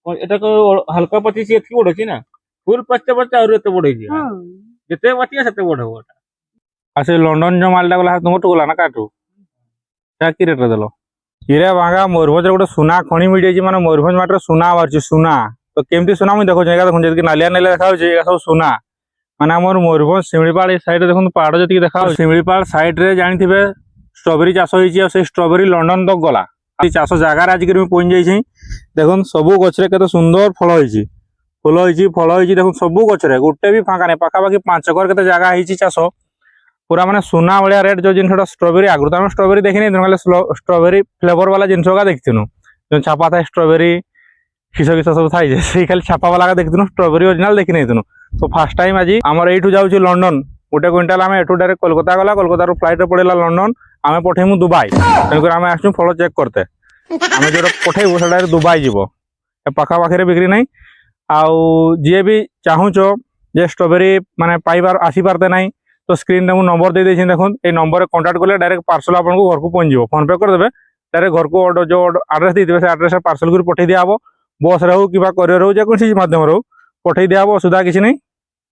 এটা তো হালকা পাতিছি এত বড় হচ্ছে না ফুল পাচতে পাচতে আর এত বড় হয়েছে যেতে পাতিয়া সেতে বড় হবো এটা আর সেই লন্ডন যে মালটা গুলা তোমার টুকুলা না কাটু তা কি রেটে দেল কিরে বাঙ্গা ময়ূরভঞ্জের গোটে সুনা খনি মিଳିଯାଇଛି মানে ময়ূরভঞ্ଜ ମାଟିରେ ସୁନା ବାହାରୁଛି ସୁନା ତ କେମିତି ସୁନା ମୁଁ ଦେଖୁଛି ଏକା ଦେଖୁଛି ଯେତିକି ନାଲିଆ ନାଲିଆ ଦେଖାଯାଉଛି ଏକା ସବୁ ସୁନା ମାନେ ଆମର ମୟୂରଭଞ୍ଜ ଶିମିଳିପାଳ ଏଇ ସାଇଡରେ ଦେଖନ୍ତୁ ପାହାଡ ଯେତିକି ଦେଖାଯାଉଛି ଶିମିଳିପାଳ ସାଇଡରେ ଜାଣିଥିବେ ଷ୍ଟ୍ରବେରୀ ଚାଷ ହେଇଛି ଆଉ ସେଇ ଷ୍ଟ୍ରବେରୀ ଲଣ୍ଡନ ତକ ଗଲା এই চাষ জায়গার আজকে আমি পৌঁছে যাইছি দেখুন সবু গছরে কত সুন্দর ফল হয়েছি ফল হয়েছি দেখুন সবু গছরে গোটে বি ফাঁকা নেই পাখাপাখি 5 একর কেতে জায়গা হয়েছি চাষ পুরা মানে সোনা ভায়া রেট যে জিনিসটা স্ট্রবেরি আগুন তো আমি স্ট্রবেরি দেখিনি তাহলে স্ট্রবেরি ফ্লেভর বালা জিনিসটা দেখিনু ছাপা থাকে স্ট্রবেরি কিস কিস সব থাই সেই খালি ছাপা বালা দেখিনু স্ট্রবেরি অরিজিনাল দেখি নাই তো ফার্স্ট টাইম আজ আমার এইঠু যাচ্ছি লন্ডন গোটে কুইন্টাল আমি এঠু ডাইরেক্ট কলকাতা গলা কলকাতার ফ্লাইটে পড়িলা লন্ডন আমি পঠাইমু দুবাই তেমনি আমি আসছু ফল চেক করতে আমি যেটা পঠাইবু সেটা দুবাই যাব পাখাপাখি বিক্রি নাই আউ যে বি চাহুছ যে স্ট্রবেরি মানে পাইবার আসিপারতে নাই তো স্ক্রিনে মু নম্বর দিয়ে দিয়েছি দেখুন এই নম্বরে কন্টাক্ট করলে ডাইরেক্ট পার্সেল আপনার ঘরକୁ পৌঁছব ফোন পে করে দেবে ডাইরেক্ট ঘরକୁ যে আড্রেস দিয়ে দেবে সেই আড্রেসে পার্সেল করে পঠাই দিয়া হব বস রে হোক কিংবা কোরিয়র হোক যেকোন মাধ্যমে হোক পঠাই দিয়া হব অসুবিধা কিছু নাই